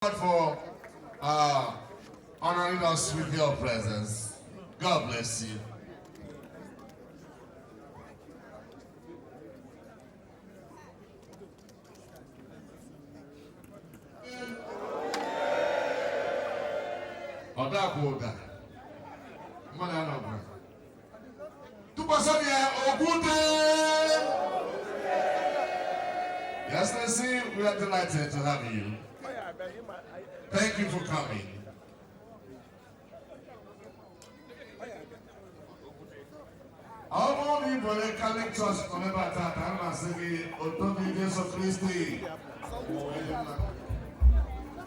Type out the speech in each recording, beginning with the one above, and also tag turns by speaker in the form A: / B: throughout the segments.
A: For honoring us with your presence. God bless you. Odakoda. Manana. Tupasonia Ogude. Yes, Nancy, we are delighted to have you. Thank you for coming. All the people Catholic Church remember that I'm saying Otobi Jesu Christi.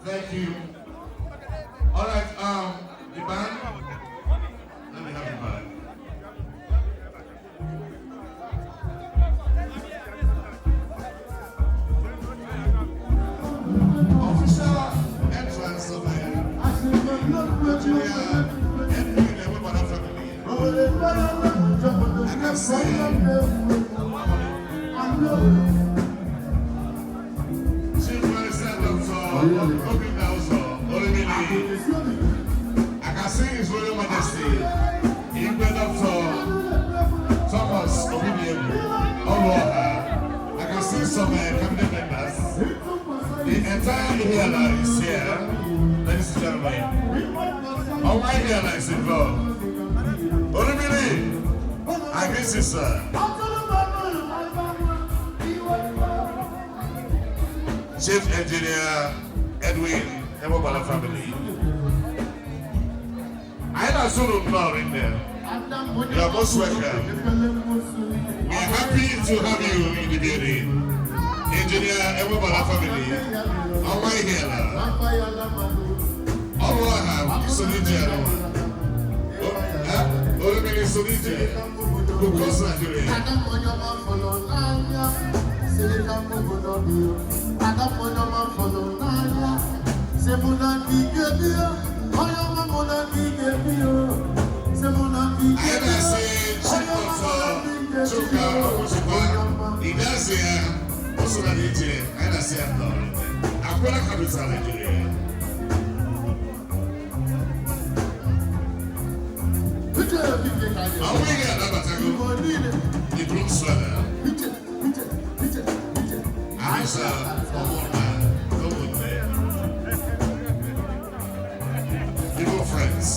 A: Thank you. All right, the band. Let me have the band. I can see His Royal Majesty, England Dr. Thomas Obidiegu, I can see some cabinet members. The entire Iliana is here, ladies and gentlemen. All my Iliana is involved. I guess it's Chief Engineer Edwin Emobala family. I don't know in there. You are most welcome. We are happy to have you in the building. Engineer Emobala family. How are you here now? All I have is Solidea. Olumide Solidea. Because Nigeria. People friends.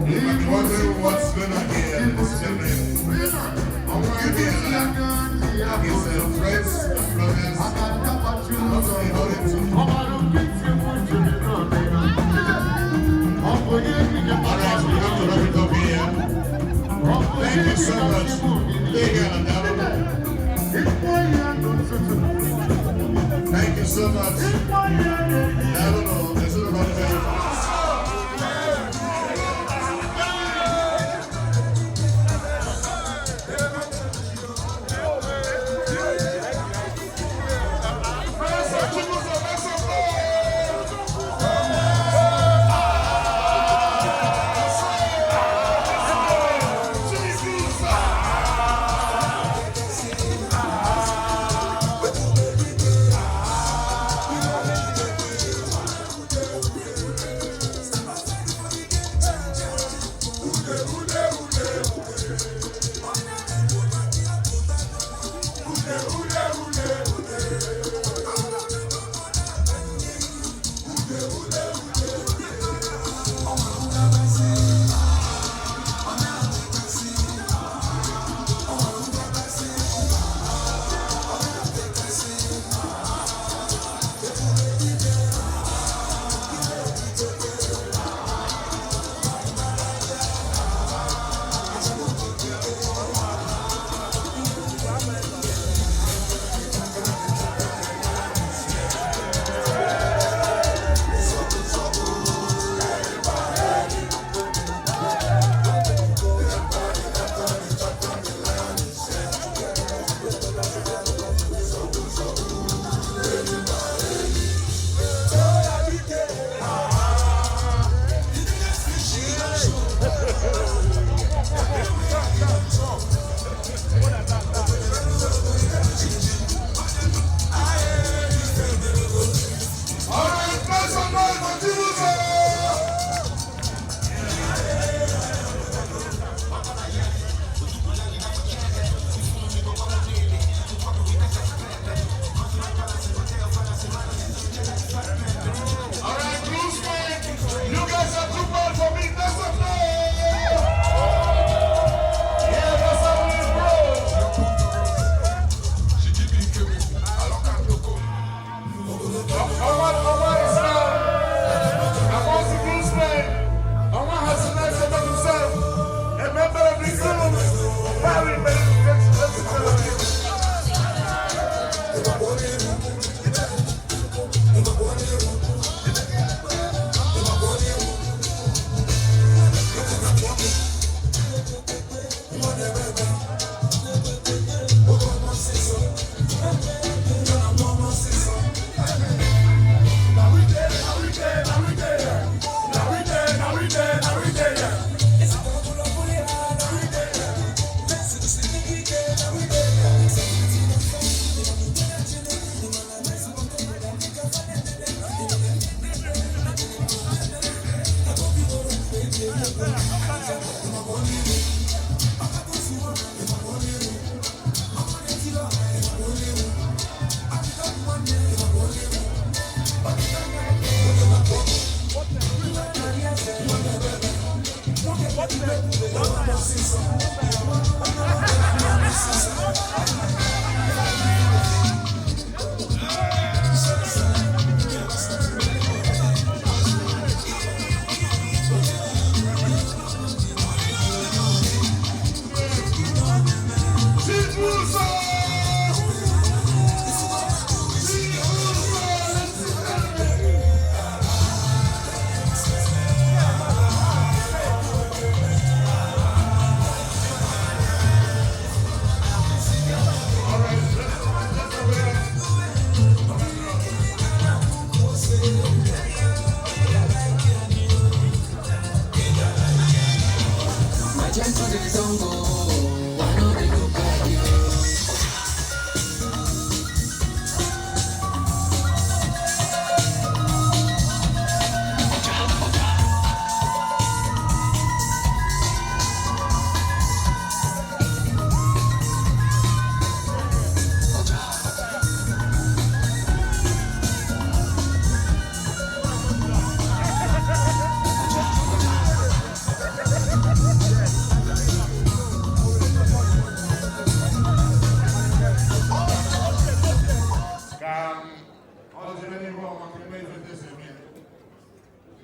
A: You might be wondering what's going on here in this gentleman. I'm going to be his friends and brothers. Also in order to. Alright, we have to wrap it up here. Thank you so much. Thank you so much. I don't know. This is about very fast.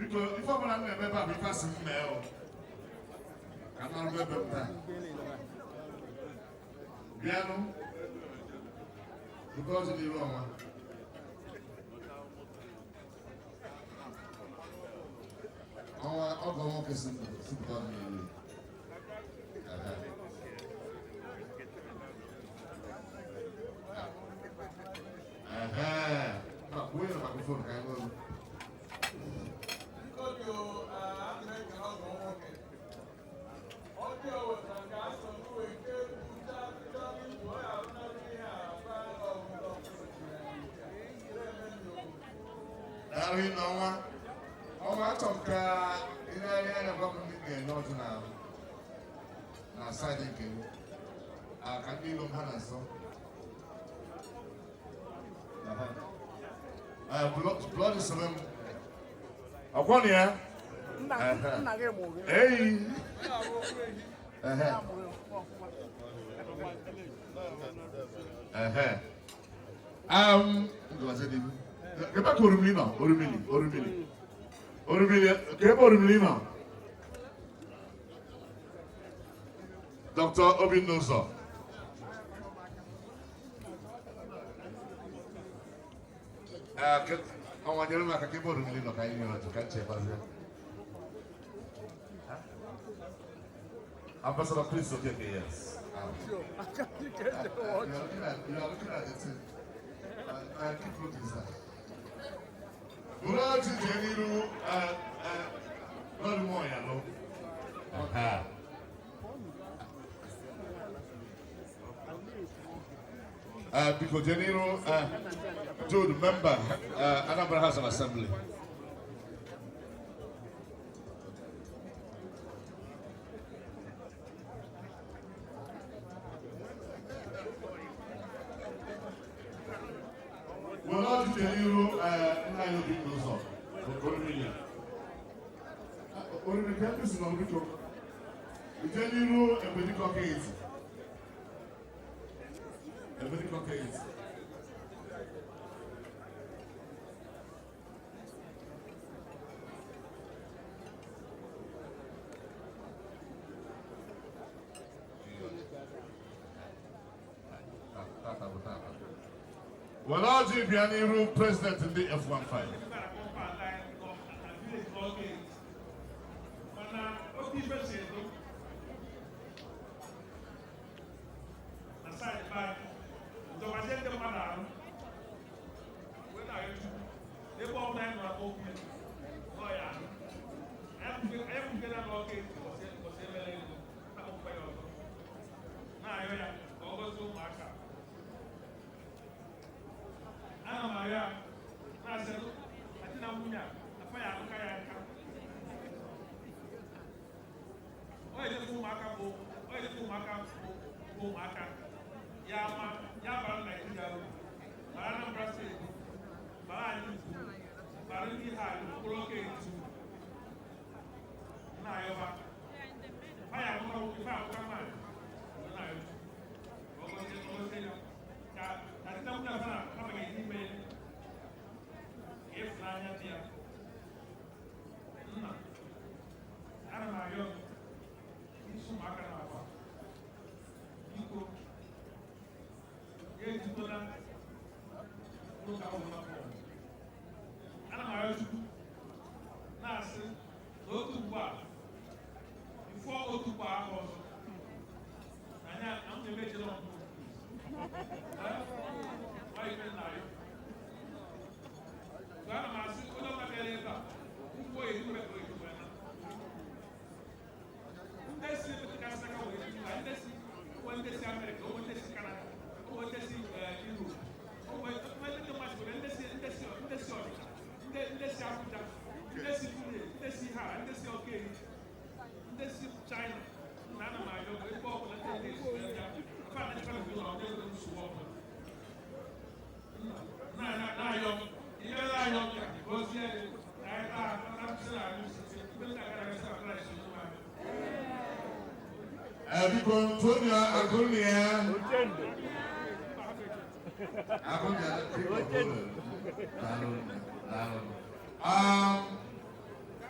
A: Because if I'm not a member, I'm passing mail. I'm not a member. Piano, because of the wrong. I'll go on to some where am I before I go? I talk in area of not now. Now, side again. I can be on Hanaso. Blood is some. I want here. Hey. Get back to Orumilino. Dr. Obinoso. I want you to make a keyboard in the kind to catch it. Ambassador, please, okay, yes. You are looking at it. I keep looking at that. Uraji Jeniru, not more, you know. Because Jeniru, to the member, Anambra House of Assembly. Well, I'll tell you, I'm not being those off. Or in the campus, no, we tell you a medical case. A medical case. Well, I'll be an president in the F-15.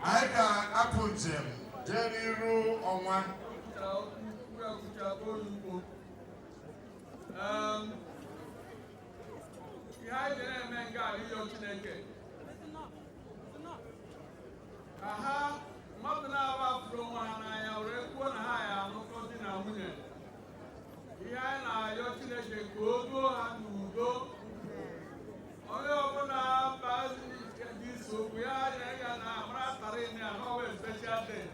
A: I can apple gem, Jenny Roo on one.
B: Aha, Mabna from one I already one higher, no continent. Here I your teenage go and go. Only open up as this so we are and I'm always special day.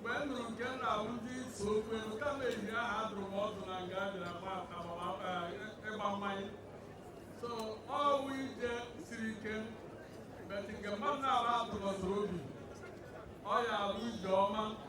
B: When you get out this so when you come in here, I have to walk and guide about mine. So all we just but in the man now to was Ruby. Oh, yeah, we go, man.